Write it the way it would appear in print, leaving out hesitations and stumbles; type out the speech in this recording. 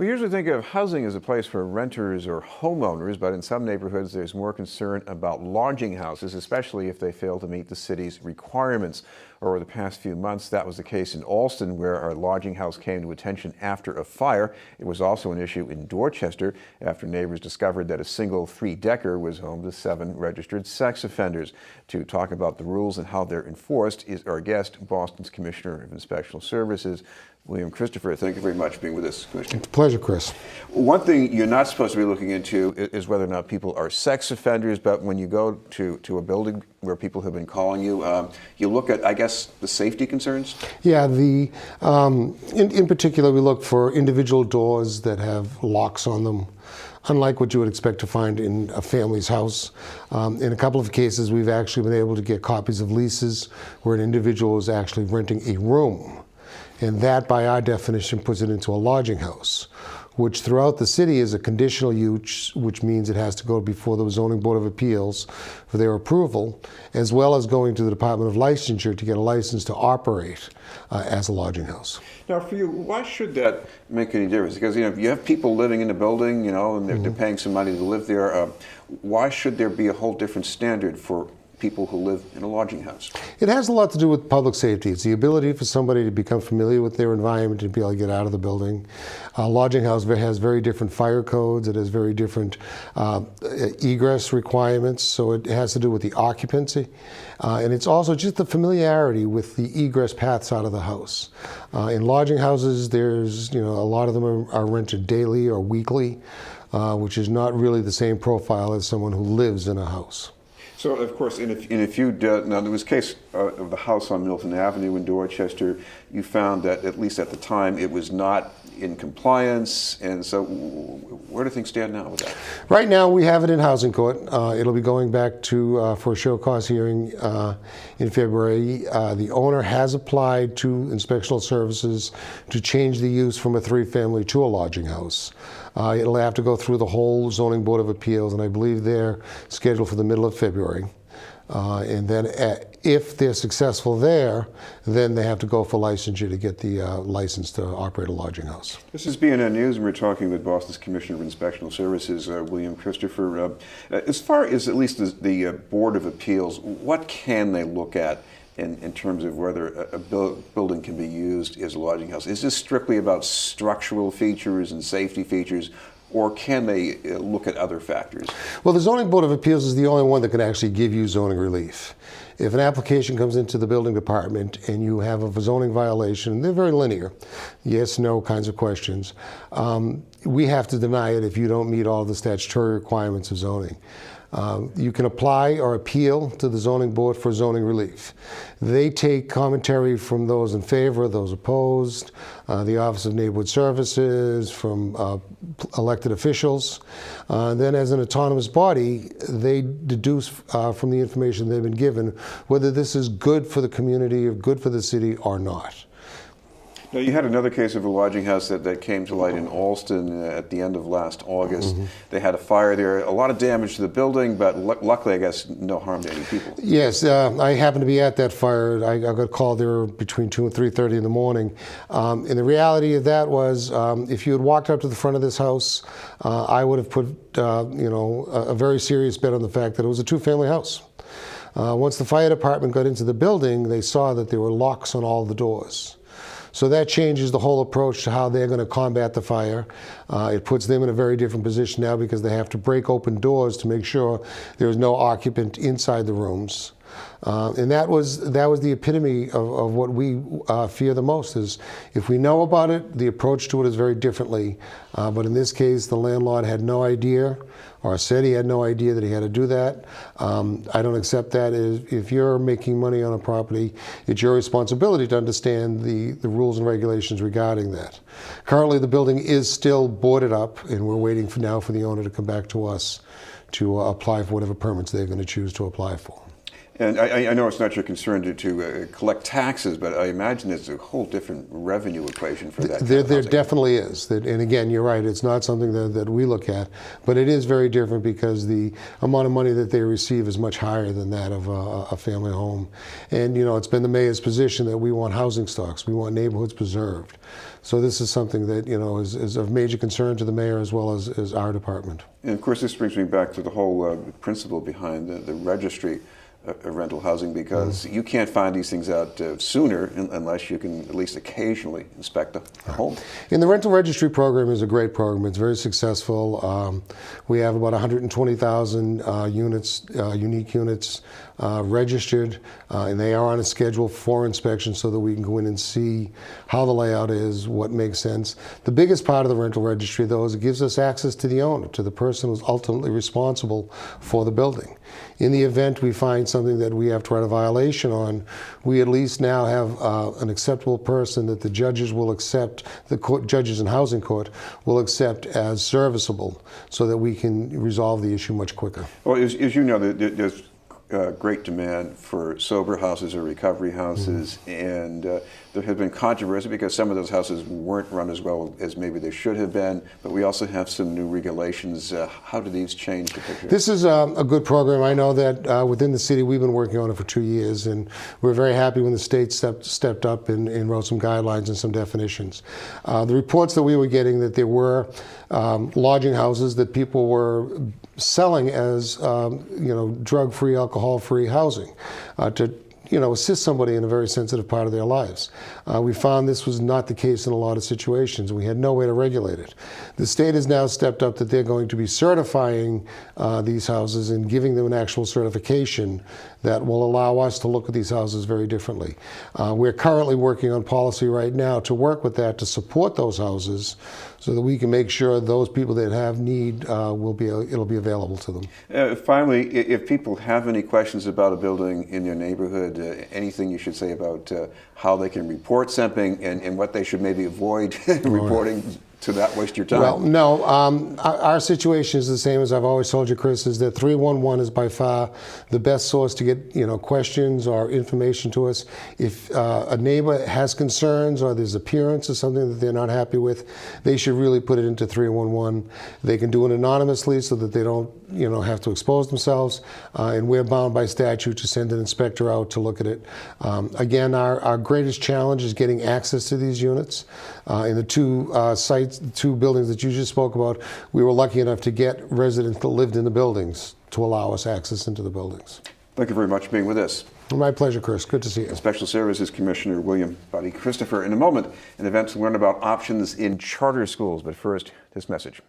We usually think of housing as a place for renters or homeowners, but in some neighborhoods there's more concern about lodging houses, especially if they fail to meet the city's requirements. Over the past few months, that was the case in Alston, where our lodging house came to attention after a fire. It was also an issue in Dorchester after neighbors discovered that a single three-decker was home to 7 registered sex offenders. To talk about the rules and how they're enforced is our guest, Boston's Commissioner of Inspectional Services, William Christopher. Thank you very much for being with us, Commissioner. It's a pleasure, Chris. One thing you're not supposed to be looking into is whether or not people are sex offenders, but when you go to a building where people have been calling you, you look at, I guess, the safety concerns? Yeah, in particular, we look for individual doors that have locks on them, unlike what you would expect to find in a family's house. In a couple of cases, we've actually been able to get copies of leases where an individual is actually renting a room. And that, by our definition, puts it into a lodging house, which throughout the city is a conditional use, which means it has to go before the Zoning Board of Appeals for their approval, as well as going to the Department of Licensure to get a license to operate as a lodging house. Now, for you, why should that make any difference? Because, you have people living in the building, and they're paying some money to live there. Why should there be a whole different standard for people who live in a lodging house? It has a lot to do with public safety. It's the ability for somebody to become familiar with their environment and be able to get out of the building. A lodging house has very different fire codes. It has very different egress requirements, so it has to do with the occupancy. And it's also just the familiarity with the egress paths out of the house. In lodging houses, there's, a lot of them are rented daily or weekly, which is not really the same profile as someone who lives in a house. So, of course, now there was a case of the house on Milton Avenue in Dorchester. You found that, at least at the time, it was not in compliance. And so where do things stand now with that? Right now, we have it in housing court. It'll be going back to for a show cause hearing in February. The owner has applied to Inspectional Services to change the use from a 3-family to a lodging house. It'll have to go through the whole Zoning Board of Appeals, and I believe they're scheduled for the middle of February. And then if they're successful there, then they have to go for licensure to get the license to operate a lodging house. This is BNN News, and we're talking with Boston's Commissioner of Inspectional Services, William Christopher. As far as at least the Board of Appeals, what can they look at in terms of whether a building can be used as a lodging house? Is this strictly about structural features and safety features, or can they look at other factors? Well, the Zoning Board of Appeals is the only one that can actually give you zoning relief. If an application comes into the building department and you have a zoning violation, they're very linear, yes, no kinds of questions, we have to deny it if you don't meet all the statutory requirements of zoning. You can apply or appeal to the zoning board for zoning relief. They take commentary from those in favor, those opposed, the Office of Neighborhood Services, from elected officials. Then as an autonomous body, they deduce from the information they've been given whether this is good for the community or good for the city or not. Now, you had another case of a lodging house that came to light in Alston at the end of last August. They had a fire there, a lot of damage to the building, but luckily, I guess, no harm to any people. Yes, I happened to be at that fire. I got called there between 2 and 3:30 in the morning. And the reality of that was, if you had walked up to the front of this house, I would have put, a very serious bet on the fact that it was a 2-family house. Once the fire department got into the building, they saw that there were locks on all the doors. So that changes the whole approach to how they're going to combat the fire. It puts them in a very different position now because they have to break open doors to make sure there's no occupant inside the rooms. And that was the epitome of what we fear the most, is if we know about it, the approach to it is very differently. But in this case, the landlord had no idea, or said he had no idea that he had to do that. I don't accept that. If you're making money on a property, it's your responsibility to understand the rules and regulations regarding that. Currently, the building is still boarded up, and we're waiting now for the owner to come back to us to apply for whatever permits they're going to choose to apply for. And I know it's not your concern to collect taxes, but I imagine it's a whole different revenue equation for that. There definitely is. And again, you're right, it's not something that we look at, but it is very different because the amount of money that they receive is much higher than that of a family home. And it's been the mayor's position that we want housing stocks, we want neighborhoods preserved. So this is something that is of major concern to the mayor as well as our department. And of course, this brings me back to the whole principle behind the registry of rental housing, because you can't find these things out sooner unless you can at least occasionally inspect a home. And the rental registry program is a great program. It's very successful. We have about 120,000 units, unique units registered, and they are on a schedule for inspection so that we can go in and see how the layout is, what makes sense. The biggest part of the rental registry, though, is it gives us access to the owner, to the person who's ultimately responsible for the building. In the event we find something that we have to write a violation on, we at least now have an acceptable person that the judges will accept, judges in housing court will accept as serviceable, so that we can resolve the issue much quicker. Well, as you know, there's great demand for sober houses or recovery houses, and there has been controversy because some of those houses weren't run as well as maybe they should have been, but we also have some new regulations. How do these change the picture? This is a good program. I know that within the city we've been working on it for 2 years, and we're very happy when the state stepped up and wrote some guidelines and some definitions. The reports that we were getting that there were lodging houses that people were selling as drug-free, alcohol-free housing to assist somebody in a very sensitive part of their lives. We found this was not the case in a lot of situations. We had no way to regulate it. The state has now stepped up that they're going to be certifying these houses and giving them an actual certification that will allow us to look at these houses very differently. We're currently working on policy right now to work with that to support those houses so that we can make sure those people that have need it'll be available to them. Finally, if people have any questions about a building in their neighborhood, anything you should say about how they can report something and what they should maybe avoid reporting to not waste your time? Well, no. Our situation is the same as I've always told you, Chris, is that 311 is by far the best source to get questions or information to us. If a neighbor has concerns or there's appearance of something that they're not happy with, they should really put it into 311. They can do it anonymously so that they don't have to expose themselves, and we're bound by statute to send an inspector out to look at it. Again, our greatest challenge is getting access to these units. In the two buildings that you just spoke about, we were lucky enough to get residents that lived in the buildings to allow us access into the buildings. Thank you very much for being with us. My pleasure, Chris. Good to see you. Inspectional Services Commissioner William Buddy Christopher. In a moment, an event to learn about options in charter schools. But first, this message.